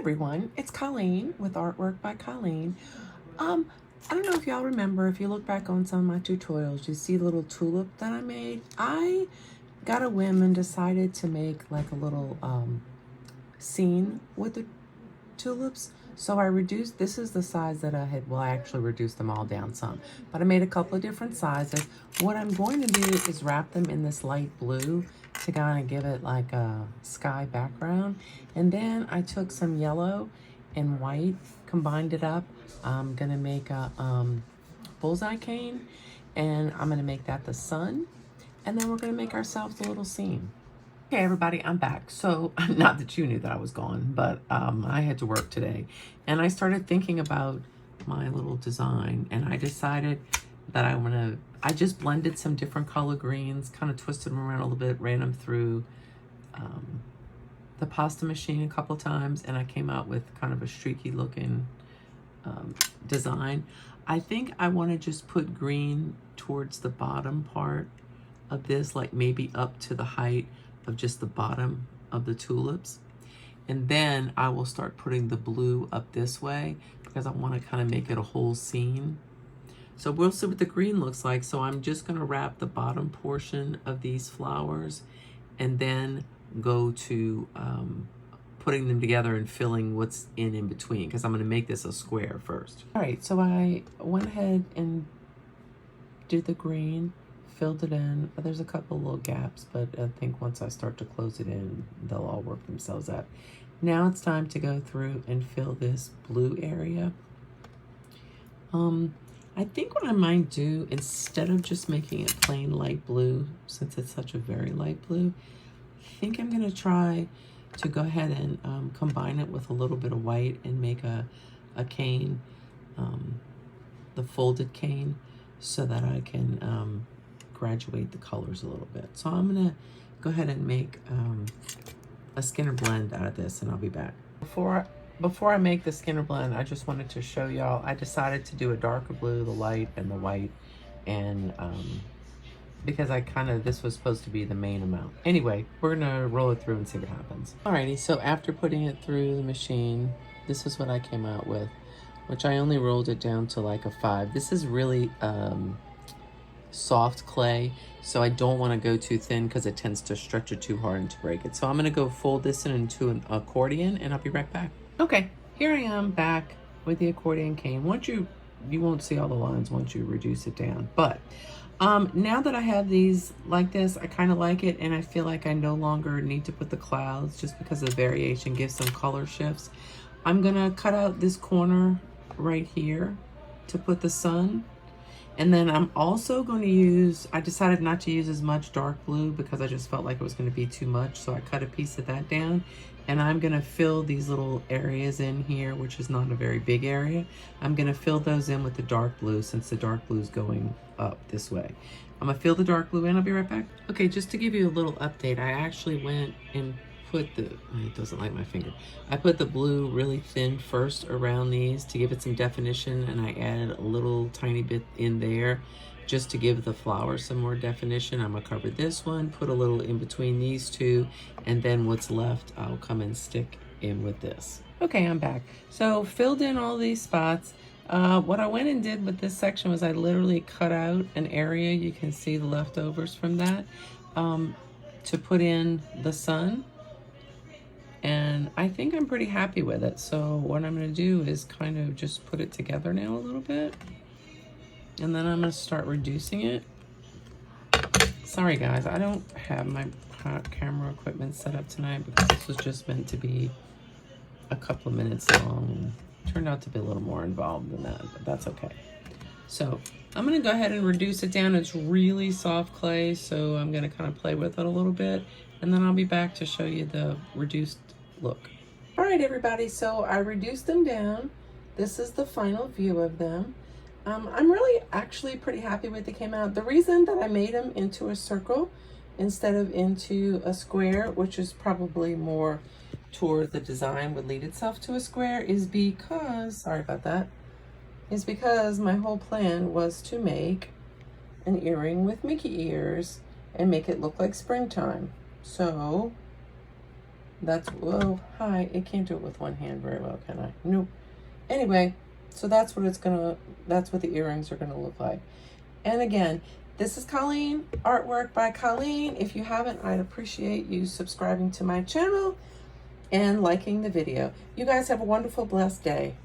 everyone, it's Colleen with Artwork by Colleen. Um, I don't know if y'all remember, if you look back on some of my tutorials, you see the little tulip that I made. I got a whim and decided to make like a little scene with the tulips. So I reduced, this is the size that I had, well, I actually reduced them all down some, but I made a couple of different sizes. What I'm going to do is wrap them in this light blue to kind of give it like a sky background. And then I took some yellow and white, combined it up. I'm gonna make a bullseye cane, and I'm gonna make that the sun. And then we're gonna make ourselves a little scene. Okay, everybody, I'm back. So, not that you knew that I was gone, but I had to work today. And I started thinking about my little design, and I decided that I just blended some different color greens, kind of twisted them around a little bit, ran them through the pasta machine a couple times, and I came out with kind of a streaky looking design. I think I want to just put green towards the bottom part of this, like maybe up to the height of just the bottom of the tulips. And then I will start putting the blue up this way because I want to kind of make it a whole scene. So we'll see what the green looks like. So I'm just going to wrap the bottom portion of these flowers and then go to putting them together and filling what's in between, because I'm going to make this a square first. All right, so I went ahead and did the green, filled it in. There's a couple little gaps, but I think once I start to close it in, they'll all work themselves out. Now it's time to go through and fill this blue area. I think what I might do, instead of just making it plain light blue, since it's such a very light blue, I think I'm gonna try to go ahead and combine it with a little bit of white and make a cane, the folded cane, so that I can graduate the colors a little bit. So I'm gonna go ahead and make a Skinner blend out of this, and I'll be back. Before I make the Skinner blend, I just wanted to show y'all, I decided to do a darker blue, the light, and the white, and because this was supposed to be the main amount. Anyway, we're gonna roll it through and see what happens. Alrighty, so after putting it through the machine, this is what I came out with, which I only rolled it down to like a 5. This is really soft clay, so I don't want to go too thin because it tends to stretch it too hard and to break it. So I'm going to go fold this into an accordion, and I'll be right back. Okay, here I am back with the accordion cane. Once you won't see all the lines once you reduce it down, but now that I have these like this, I kind of like it, and I feel like I no longer need to put the clouds just because the variation gives some color shifts. I'm gonna cut out this corner right here to put the sun. And then I'm also going to use, I decided not to use as much dark blue because I just felt like it was going to be too much. So I cut a piece of that down, and I'm going to fill these little areas in here, which is not a very big area. I'm going to fill those in with the dark blue, since the dark blue is going up this way. I'm going to fill the dark blue in. I'll be right back. Okay, just to give you a little update, I actually went and put it doesn't like my finger. I put the blue really thin first around these to give it some definition, and I added a little tiny bit in there just to give the flower some more definition. I'm gonna cover this one, put a little in between these two, and then what's left I'll come and stick in with this. Okay, I'm back. So filled in all these spots. What I went and did with this section was I literally cut out an area, you can see the leftovers from that, to put in the sun. And I think I'm pretty happy with it. So what I'm gonna do is kind of just put it together now a little bit. And then I'm gonna start reducing it. Sorry guys, I don't have my camera equipment set up tonight because this was just meant to be a couple of minutes long. It turned out to be a little more involved than that, but that's okay. So I'm gonna go ahead and reduce it down. It's really soft clay, so I'm gonna kind of play with it a little bit, and then I'll be back to show you the reduced look. All right, everybody, so I reduced them down. This is the final view of them. I'm really actually pretty happy with it came out. The reason that I made them into a circle instead of into a square, which is probably more toward the design would lead itself to a square, is because, sorry about that, is because my whole plan was to make an earring with Mickey ears and make it look like springtime. So That's, whoa, hi. It can't do it with one hand very well, can I? Nope. Anyway, so that's what that's what the earrings are gonna look like. And again, this is Colleen, artwork by Colleen. If you haven't, I'd appreciate you subscribing to my channel and liking the video. You guys have a wonderful, blessed day.